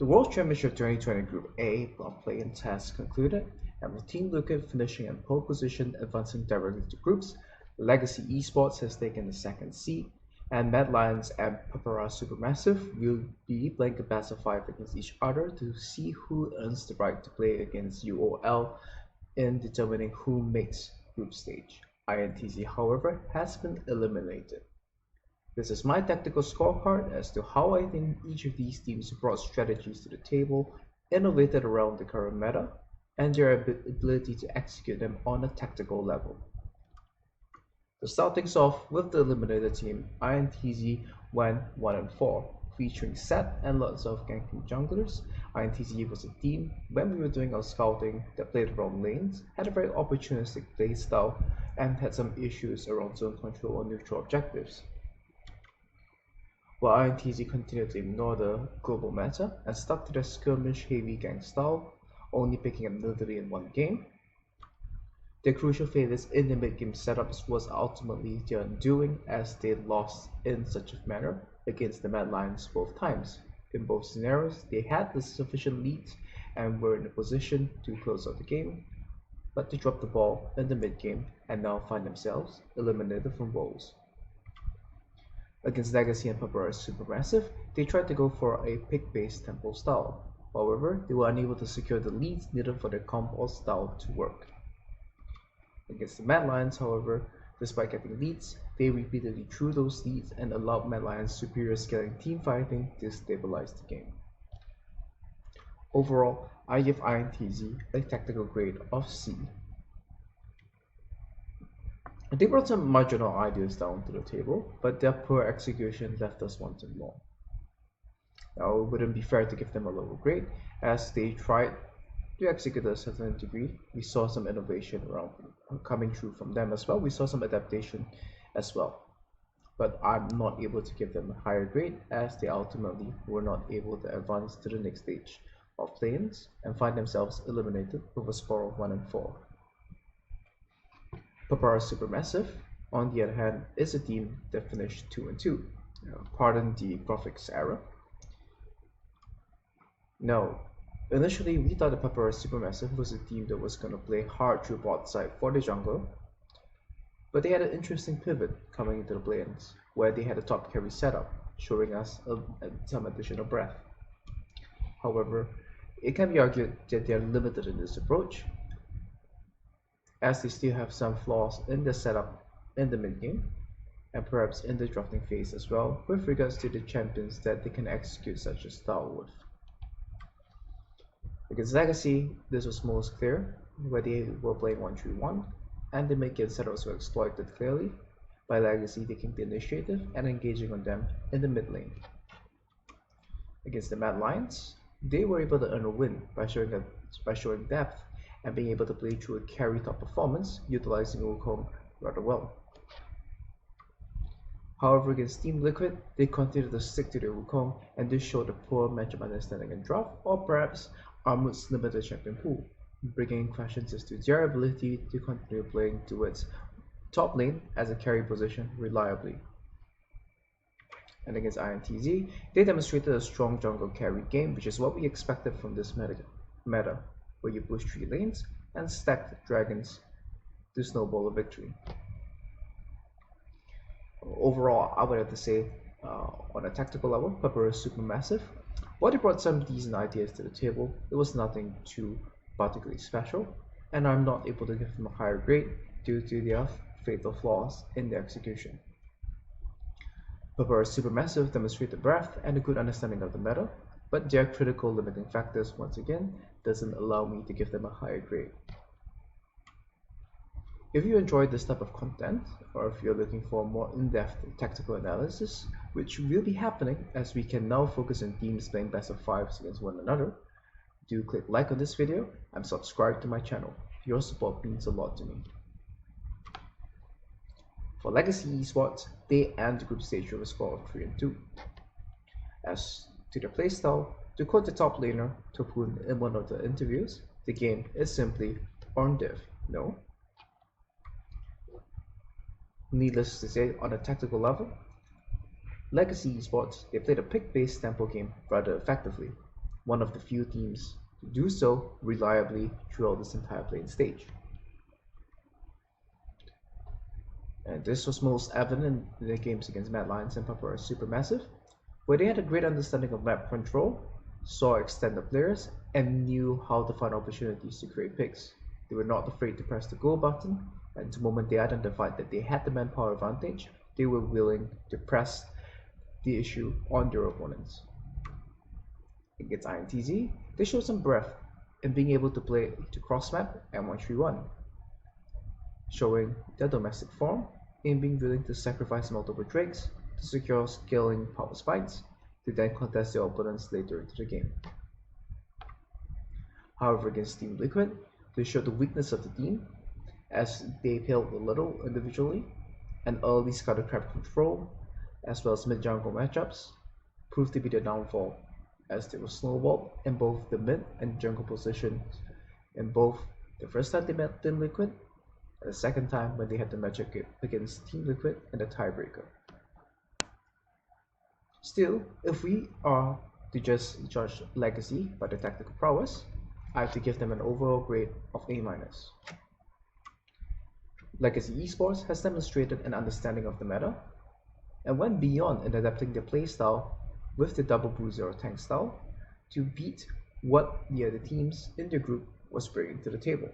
The World Championship 2020 Group A block play-in test concluded, and with Team Liquid finishing in pole position advancing directly to groups, Legacy Esports has taken the second seed, and Mad Lions and Papara Supermassive will be playing a best of 5 against each other to see who earns the right to play against UOL in determining who makes group stage. INTZ, however, has been eliminated. This is my tactical scorecard as to how I think each of these teams brought strategies to the table, innovated around the current meta, and their ability to execute them on a tactical level. To start things off with the eliminated team, INTZ went 1-4, featuring Seth and lots of ganking junglers. INTZ was a team, when we were doing our scouting, that played around lanes, had a very opportunistic playstyle, and had some issues around zone control or neutral objectives. While INTZ continued to ignore the global meta and stuck to their skirmish heavy gang style, only picking up military in one game, their crucial failures in the mid-game setups was ultimately their undoing as they lost in such a manner against the Mad Lions both times. In both scenarios, they had the sufficient leads and were in a position to close out the game, but they dropped the ball in the mid-game and now find themselves eliminated from Worlds. Against Legacy and Papara Supermassive, they tried to go for a pick-based tempo style. However, they were unable to secure the leads needed for their combo style to work. Against the Mad Lions, however, despite getting leads, they repeatedly threw those leads and allowed Mad Lions' superior scaling team fighting to stabilize the game. Overall, I give INTZ a tactical grade of C. They brought some marginal ideas down to the table, but their poor execution left us wanting more. Now, it wouldn't be fair to give them a lower grade, as they tried to execute to a certain degree. We saw some innovation around coming through from them as well. We saw some adaptation as well. But I'm not able to give them a higher grade, as they ultimately were not able to advance to the next stage of play-ins and find themselves eliminated with a score of 1-4. Papara Supermassive, on the other hand, is a team that finished 2-2. Pardon the graphics error. No, initially we thought that Papara Supermassive was a team that was going to play hard through bot side for the jungler, but they had an interesting pivot coming into the play-ins, where they had a top carry setup, showing us some additional breadth. However, it can be argued that they are limited in this approach, as they still have some flaws in the setup in the mid-game, and perhaps in the drafting phase as well, with regards to the champions that they can execute such a style with. Against Legacy, this was most clear, where they were playing 1-3-1, and the mid-game setups were exploited clearly by Legacy taking the initiative and engaging on them in the mid lane. Against the Mad Lions, they were able to earn a win by showing depth and being able to play through a carry top performance, utilizing Wukong rather well. However, against Team Liquid, they continued to stick to their Wukong, and this showed a poor matchup understanding and draft, or perhaps Armut's limited champion pool, bringing questions as to their ability to continue playing towards top lane as a carry position reliably. And against INTZ, they demonstrated a strong jungle carry game, which is what we expected from this meta, where you push 3 lanes and stack dragons to snowball a victory. Overall, I would have to say, on a tactical level, Papara is Supermassive. While they brought some decent ideas to the table, it was nothing too particularly special, and I'm not able to give them a higher grade due to their fatal flaws in their execution. Papara Supermassive demonstrated breadth and a good understanding of the meta, but their critical limiting factors once again doesn't allow me to give them a higher grade. If you enjoyed this type of content, or if you're looking for more in-depth tactical analysis, which will be happening as we can now focus on teams playing best of 5s against one another, do click like on this video and subscribe to my channel. Your support means a lot to me. For Legacy Esports, they end the group stage with a score of 3-2. As to their playstyle, to quote the top laner, Topun, in one of the interviews, the game is simply on div, no? Needless to say, on a tactical level, Legacy Esports, they played a pick-based tempo game rather effectively. one of the few teams to do so reliably throughout this entire playing stage. And this was most evident in their games against Mad Lions and Papara Supermassive, where they had a great understanding of map control, saw extended players, and knew how to find opportunities to create picks. They were not afraid to press the go button, and the moment they identified that they had the manpower advantage, they were willing to press the issue on their opponents. Against INTZ, they showed some breadth in being able to play to cross-map and 1-3-1, showing their domestic form in being willing to sacrifice multiple drakes to secure scaling power spikes to then contest their opponents later into the game. However, against Team Liquid, they showed the weakness of the team as they failed a little individually, and early scouted crab control as well as mid-jungle matchups proved to be their downfall, as they were snowballed in both the mid and jungle positions in both the first time they met Team Liquid and the second time when they had the matchup against Team Liquid in the tiebreaker. Still, if we are to just judge Legacy by the tactical prowess, I have to give them an overall grade of A-. Legacy Esports has demonstrated an understanding of the meta and went beyond in adapting their playstyle with the double bruiser or tank style to beat what the other teams in their group was bringing to the table.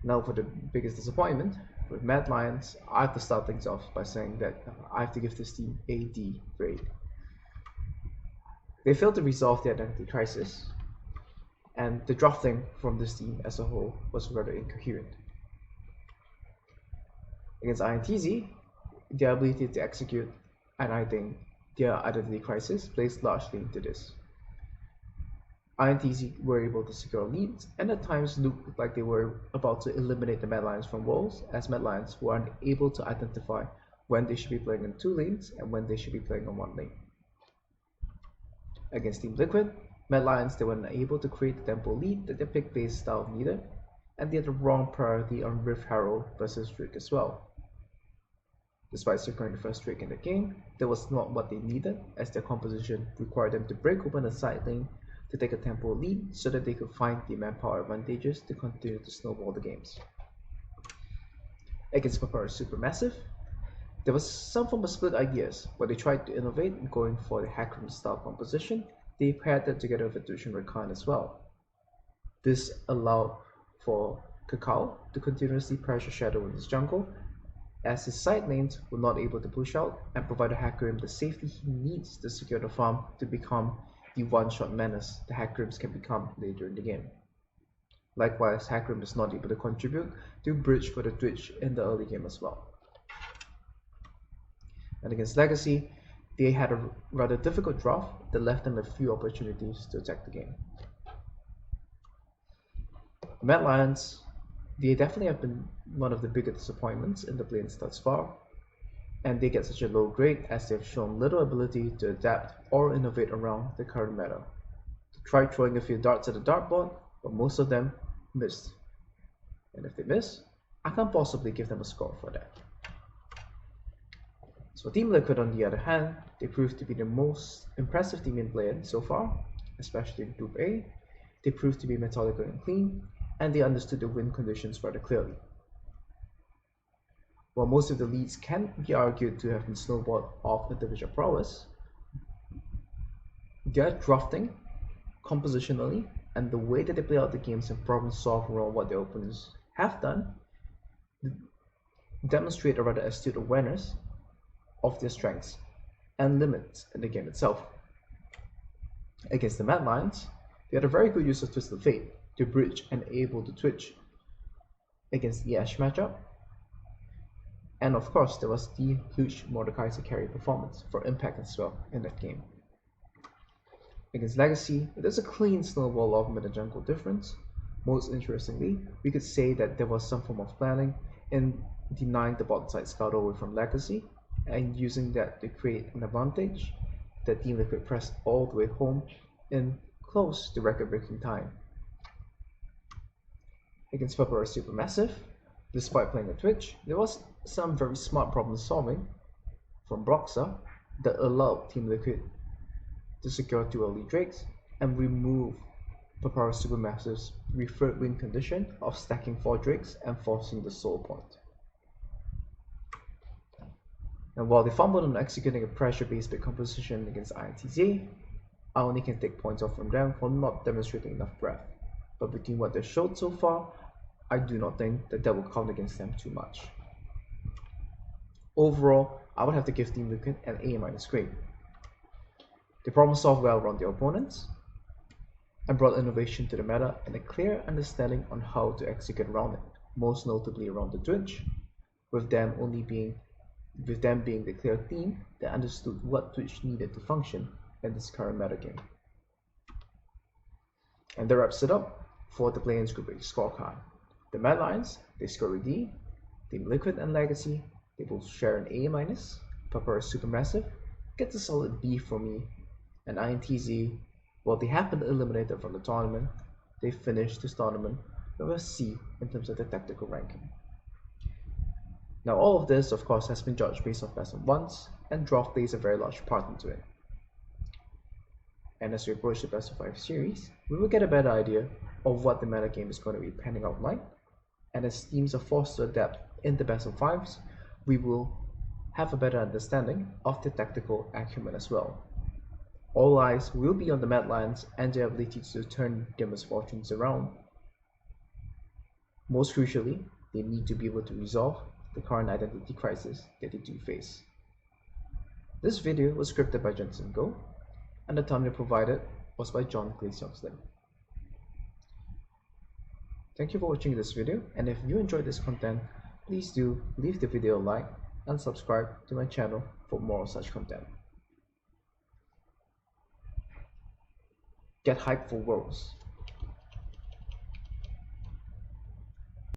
Now for the biggest disappointment, with Mad Lions, I have to start things off by saying that I have to give this team a D grade. They failed to resolve the identity crisis, and the drafting from this team as a whole was rather incoherent. Against INTZ, their ability to execute, and I think their identity crisis plays largely into this. INTZ were able to secure leads and at times looked like they were about to eliminate the Mad Lions from walls, as Mad Lions were unable to identify when they should be playing in 2 lanes and when they should be playing on 1 lane. Against Team Liquid, Mad Lions, they were unable to create the tempo lead that their pick-based style needed, and they had the wrong priority on Rift Herald versus Drake as well. Despite securing the first Drake in the game, that was not what they needed, as their composition required them to break open a side lane to take a tempo lead so that they could find the manpower advantages to continue to snowball the games. Against Papara Supermassive, there was some form of split ideas where they tried to innovate, going for the Hackroom style composition. They paired that together with a Tushin Rakan as well. This allowed for Kakao to continuously pressure Shadow in his jungle, as his side lanes were not able to push out and provide Hackroom the safety he needs to secure the farm to become the one-shot menace the Hackrooms can become later in the game. Likewise, Hackroom is not able to contribute to bridge for the Twitch in the early game as well. And against Legacy, they had a rather difficult draft that left them a few opportunities to attack the game. Mad Lions, they definitely have been one of the biggest disappointments in the lanes thus far, and they get such a low grade as they have shown little ability to adapt or innovate around the current meta. They tried throwing a few darts at the dartboard, but most of them missed. And if they miss, I can't possibly give them a score for that. So Team Liquid, on the other hand, they proved to be the most impressive team in play so far, especially in Group A. They proved to be methodical and clean, and they understood the win conditions rather clearly. While most of the leads can be argued to have been snowballed off individual prowess, their drafting, compositionally, and the way that they play out the games and problem solve around what their opponents have done demonstrate a rather astute awareness of their strengths and limits in the game itself. Against the Mad Lions, they had a very good use of Twisted Fate to bridge and able to Twitch against the Ashe matchup. And of course, there was the huge Mordekaiser carry performance for impact as well in that game. Against Legacy, it is a clean snowball of mid and jungle difference. Most interestingly, we could say that there was some form of planning in denying the bot side scout away from Legacy and using that to create an advantage that Team Liquid pressed all the way home in close to record-breaking time. Against Papara Supermassive, despite playing at Twitch, there was some very smart problem solving from Broxa that allowed Team Liquid to secure 2 early drakes and remove Papara Supermassive's preferred win condition of stacking 4 drakes and forcing the soul point. And while they fumbled on executing a pressure-based big composition against INTZ, I only can take points off from them for not demonstrating enough breadth. But between what they've showed so far, I do not think that will count against them too much. Overall, I would have to give Team Liquid an A- grade. They problem solved well around their opponents and brought innovation to the meta and a clear understanding on how to execute around it, most notably around the Twitch, with them being the clear team that understood what Twitch needed to function in this current metagame. And that wraps it up for the Play-ins Group A scorecard. The Mad Lions, they score a D. Team Liquid and Legacy, they both share an A-. Papara Supermassive gets a solid B for me. And INTZ, while they have been eliminated from the tournament, they finished this tournament with a C in terms of the tactical ranking. Now all of this of course has been judged based on best of ones, and draw plays a very large part into it. And as we approach the best of 5 series, we will get a better idea of what the metagame is going to be panning out like, and as teams are forced to adapt in the best of 5s, we will have a better understanding of the tactical acumen as well. All eyes will be on the Mad Lions and their ability to turn their misfortunes around. Most crucially, they need to be able to resolve the current identity crisis that they do face. This video was scripted by Jensen Go, and the thumbnail provided was by John Glacier. Thank you for watching this video, and if you enjoyed this content, please do leave the video a like and subscribe to my channel for more such content. Get hyped for Worlds.